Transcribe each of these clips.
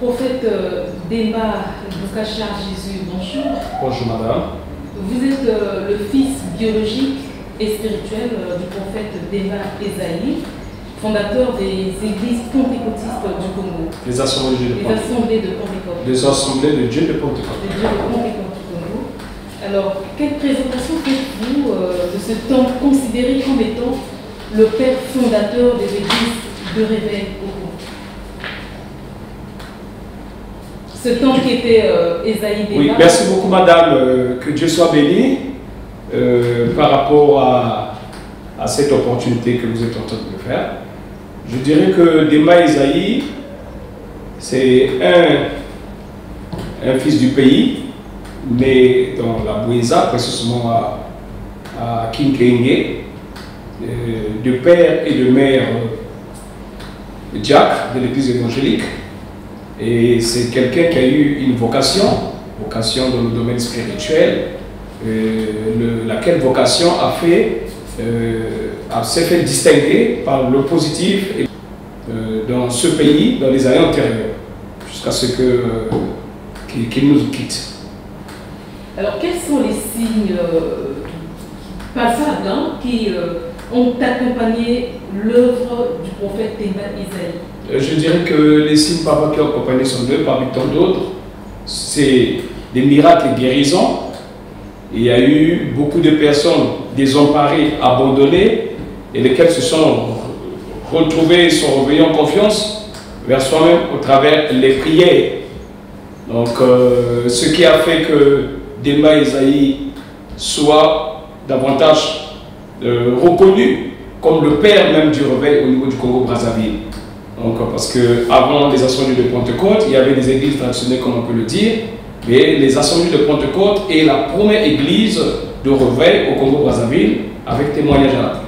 Prophète Demba Boukacha Jésus, bonjour. Bonjour madame. Vous êtes le fils biologique et spirituel du prophète Demba Esaïe, fondateur des églises pentecôtistes du Congo. Les assemblées de Pentecôte. Les assemblées de Dieu de Pentecôte. Les Dieu de Pentecôte du Congo. Alors, quelle présentation faites-vous de ce temps considéré comme étant le père fondateur des églises de réveil au Congo? Ce temps qui était Esaïe Demba. Oui, merci beaucoup madame, que Dieu soit béni par rapport à cette opportunité que vous êtes en train de me faire. Je dirais que Demba Esaïe, c'est un fils du pays, né dans la Bouéza, précisément à Kinkenge, de père et de mère diacre de l'église évangélique. Et c'est quelqu'un qui a eu une vocation dans le domaine spirituel, laquelle vocation s'est fait distinguer par le positif dans ce pays, dans les années antérieures, jusqu'à ce qu'il nous quitte. Alors, quels sont les signes passables qui ont accompagné l'œuvre du prophète Demba Esaïe? Je dirais que les signes parfois qui ont accompagné son œuvre, parmi tant d'autres, c'est des miracles et guérisons. Il y a eu beaucoup de personnes désemparées, abandonnées, et lesquelles se sont retrouvées, sont revenues en confiance vers soi-même au travers les prières. Donc, ce qui a fait que Demba Esaïe soit davantage reconnu comme le père même du réveil au niveau du Congo-Brazzaville. Donc, parce qu'avant les assemblées de Pentecôte, il y avait des églises traditionnelles, comme on peut le dire, mais les assemblées de Pentecôte est la première église de réveil au Congo-Brazzaville avec témoignage à l'appui.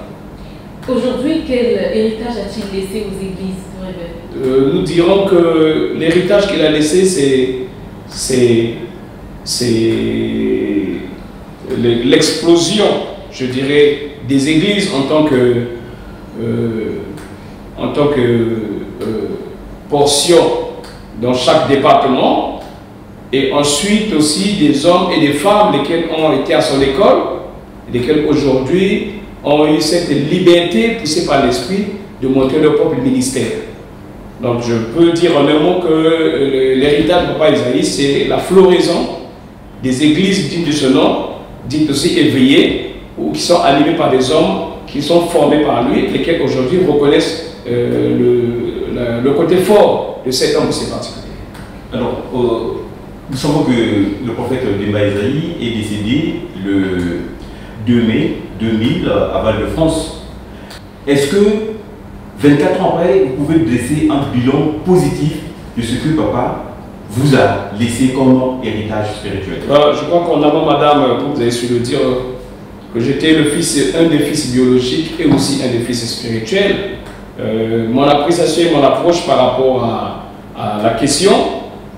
Aujourd'hui, quel héritage a-t-il laissé aux églises de réveil? Nous dirons que l'héritage qu'il a laissé, c'est l'explosion, je dirais, des églises en tant que portion dans chaque département, et ensuite aussi des hommes et des femmes lesquels ont été à son école, lesquels aujourd'hui ont eu cette liberté poussée par l'esprit de montrer leur propre ministère. Donc je peux dire en un mot que l'héritage de Papa Esaïe, c'est la floraison des églises dignes de ce nom, dites aussi éveillées, ou qui sont animées par des hommes qui sont formés par lui, lesquels aujourd'hui reconnaissent le côté fort de cet homme aussi particulier. Alors, nous savons que le prophète Demba Esaïe est décédé le 2 mai 2000 à Val-de-France. Est-ce que 24 ans après, vous pouvez dresser un bilan positif de ce que papa vous a laissé comme héritage spirituel? Je crois qu'en avant, madame, comme vous avez su le dire, que j'étais un des fils biologiques et aussi un des fils spirituels. Mon appréciation et mon approche par rapport à la question,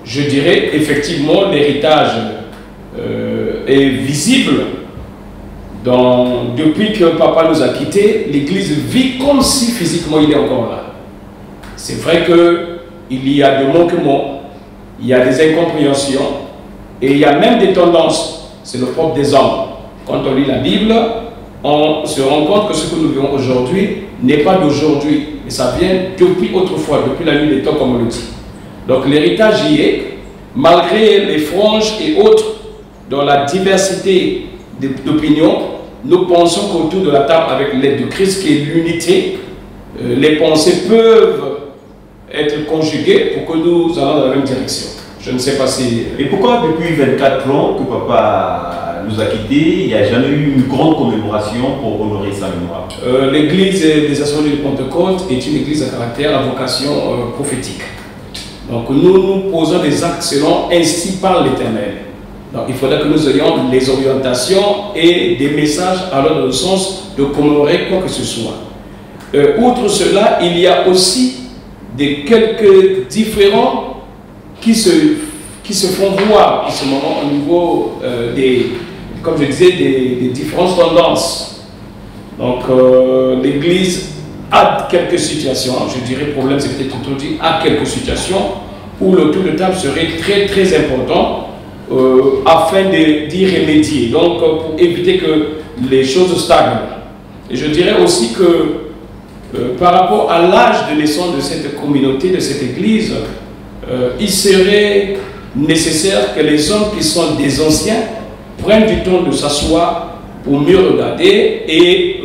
je dirais effectivement l'héritage est visible. Depuis que papa nous a quittés, l'église vit comme si physiquement il est encore là. C'est vrai qu'il y a des manquements, il y a des incompréhensions et il y a même des tendances. C'est le propre des hommes. Quand on lit la Bible, on se rend compte que ce que nous vivons aujourd'hui n'est pas d'aujourd'hui, mais ça vient depuis autrefois, depuis la nuit des temps, comme on le dit. Donc l'héritage y est, malgré les franges et autres, dans la diversité d'opinions, nous pensons qu'autour de la table, avec l'aide de Christ, qui est l'unité, les pensées peuvent être conjuguées pour que nous allons dans la même direction. Je ne sais pas si... Et pourquoi depuis 24 ans que papa nous a quittés, il n'y a jamais eu une grande commémoration pour honorer sa mémoire? L'église des Assemblées de Pentecôte est une église à caractère, à vocation prophétique. Donc nous posons des actes selon ainsi par l'Éternel. Donc il faudrait que nous ayons les orientations et des messages allant dans le sens de commémorer quoi que ce soit. Outre cela, il y a aussi quelques différents qui se font voir en ce moment au niveau comme je disais, des différentes tendances. Donc l'Église a quelques situations, je dirais problème c'est peut-être introduit à quelques situations où le tour de table serait très très important afin d'y remédier, donc pour éviter que les choses stagnent. Et je dirais aussi que par rapport à l'âge de naissance de cette communauté, de cette église, il serait nécessaire que les hommes qui sont des anciens prennent du temps de s'asseoir pour mieux regarder et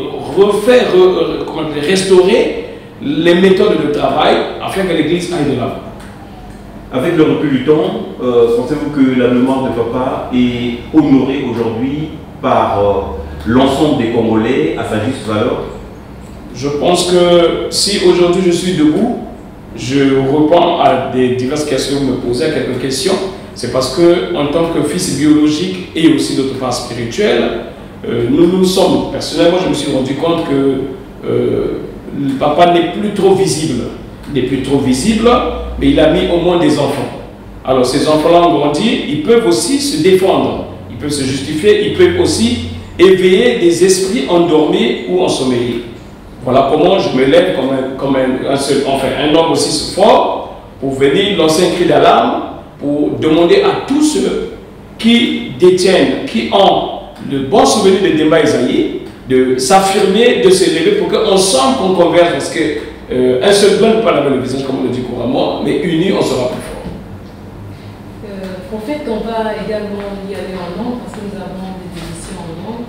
restaurer les méthodes de travail afin que l'église aille de l'avant. Avec le recul du temps, pensez-vous que la mémoire de papa est honorée aujourd'hui par l'ensemble des Congolais à sa juste valeur? Je pense que si aujourd'hui je suis debout, je réponds à des diverses questions, me poser à quelques questions, c'est parce que en tant que fils biologique et aussi d'autre part spirituel, nous sommes, personnellement je me suis rendu compte que le papa n'est plus trop visible. Il n'est plus trop visible, mais il a mis au moins des enfants. Alors ces enfants-là ont grandi, ils peuvent aussi se défendre, ils peuvent se justifier, ils peuvent aussi éveiller des esprits endormis ou ensommeillés. Voilà comment je me lève comme un homme aussi fort pour venir lancer un cri d'alarme, pour demander à tous ceux qui détiennent, qui ont le bon souvenir de Demba Ezaïe, de s'affirmer, de se lever pour qu'ensemble on converge, parce qu'un seul doigt ne peut pas laver le visage comme on le dit couramment, mais unis on sera plus fort. Prophète, on va également y aller en nombre parce que nous avons des éditions en nombre.